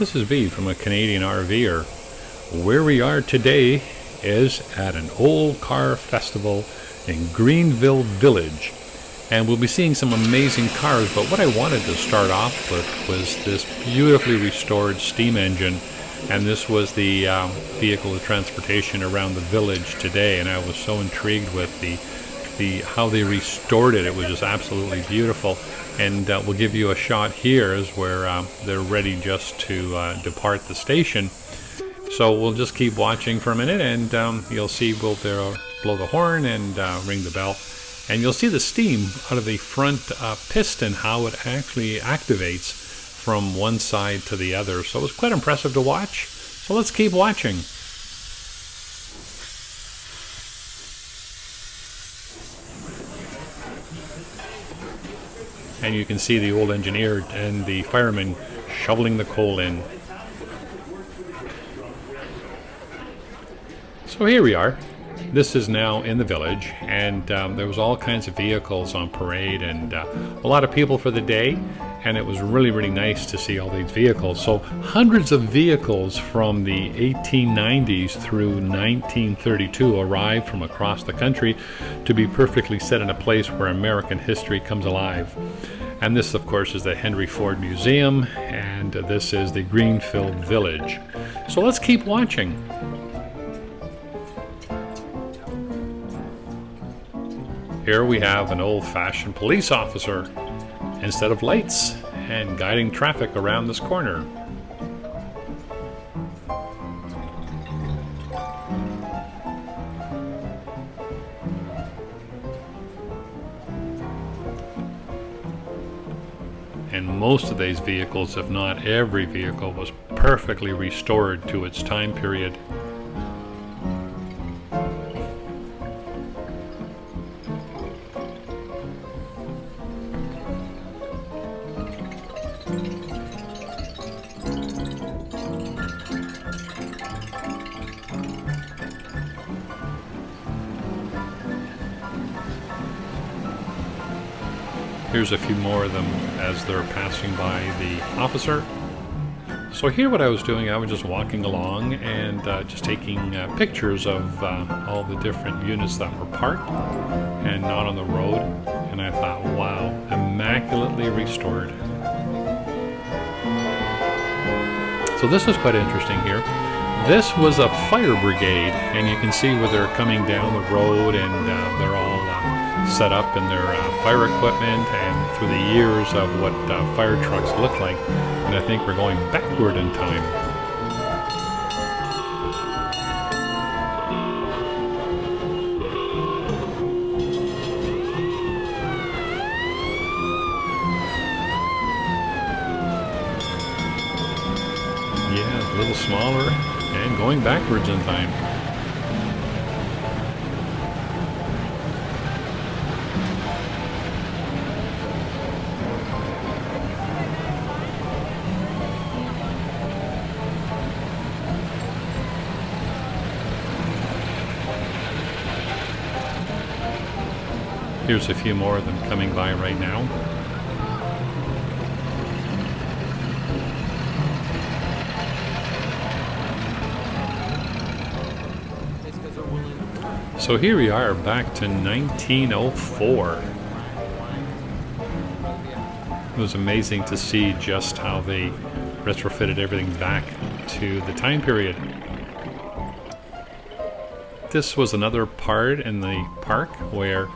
This is V from a Canadian RVer. Where we are today is at an old car festival in Greenville Village. And we'll be seeing some amazing cars, but what I wanted to start off with was this beautifully restored steam engine. And this was the vehicle of transportation around the village today, and I was so intrigued with the how they restored it. It was just absolutely beautiful. And we'll give you a shot here is where they're ready just to depart the station. So we'll just keep watching for a minute, and you'll see we'll blow the horn and ring the bell. And you'll see the steam out of the front piston, how it actually activates from one side to the other. So it's quite impressive to watch. So let's keep watching. And you can see the old engineer and the fireman shoveling the coal in. So here we are. This is now in the village, and there was all kinds of vehicles on parade, and a lot of people for the day, and it was really, really nice to see all these vehicles. So hundreds of vehicles from the 1890s through 1932 arrived from across the country to be perfectly set in a place where American history comes alive. And this, of course, is the Henry Ford Museum, and this is the Greenfield Village. So let's keep watching. Here we have an old-fashioned police officer instead of lights and guiding traffic around this corner. And most of these vehicles, if not every vehicle, was perfectly restored to its time period. Here's a few more of them as they're passing by the officer. So here what I was doing, I was just walking along and just taking pictures of all the different units that were parked and not on the road. And I thought, wow, immaculately restored. So this was quite interesting here. This was a fire brigade, and you can see where they're coming down the road, and they're all set up in their fire equipment, and through the years of what fire trucks look like. And I think we're going backward in time. Yeah, a little smaller and going backwards in time. Here's a few more of them coming by right now. So here we are back to 1904. It was amazing to see just how they retrofitted everything back to the time period. This was another part in the park where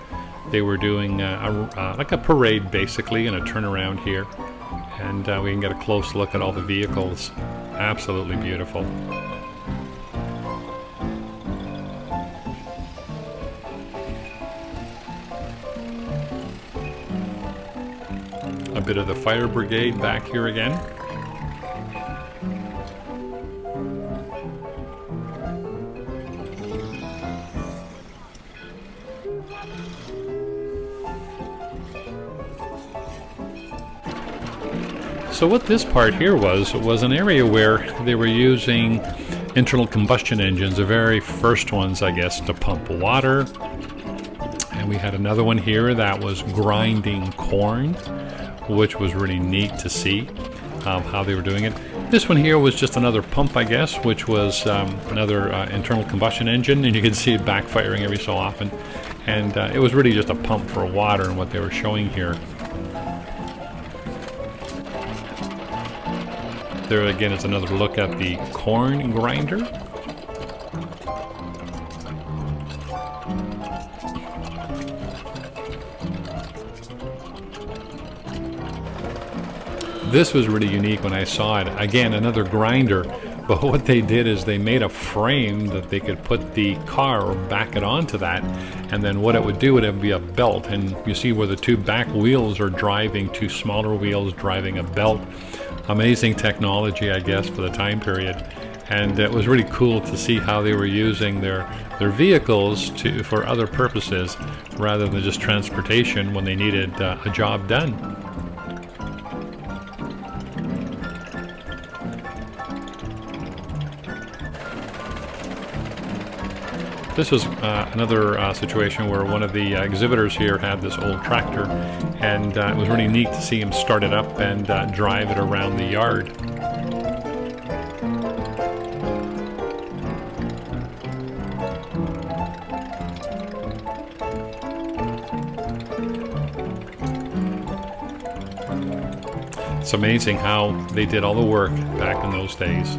they were doing like a parade basically, and a turnaround here, and we can get a close look at all the vehicles. Absolutely beautiful. A bit of the fire brigade back here again. So what this part here was an area where they were using internal combustion engines, the very first ones, I guess, to pump water. And we had another one here that was grinding corn, which was really neat to see. of how they were doing it. This one here was just another pump, I guess, which was another internal combustion engine, and you can see it backfiring every so often. And it was really just a pump for water and what they were showing here. There again is another look at the corn grinder. This was really unique when I saw it. Again, another grinder, but what they did is they made a frame that they could put the car or back it onto that, and then what it would do, it would be a belt, and you see where the two back wheels are driving, two smaller wheels driving a belt. Amazing technology, I guess, for the time period. And it was really cool to see how they were using their vehicles for other purposes rather than just transportation when they needed a job done. This was another situation where one of the exhibitors here had this old tractor, and it was really neat to see him start it up and drive it around the yard. It's amazing how they did all the work back in those days.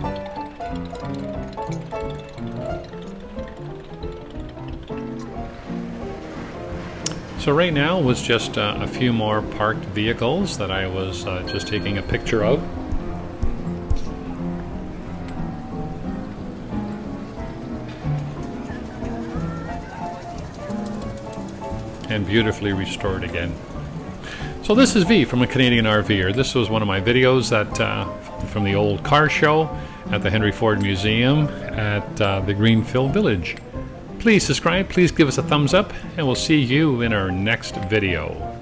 So right now was just a few more parked vehicles that I was just taking a picture of. And beautifully restored again. So this is V from a Canadian RVer. This was one of my videos that from the old car show at the Henry Ford Museum at the Greenfield Village. Please subscribe, please give us a thumbs up, and we'll see you in our next video.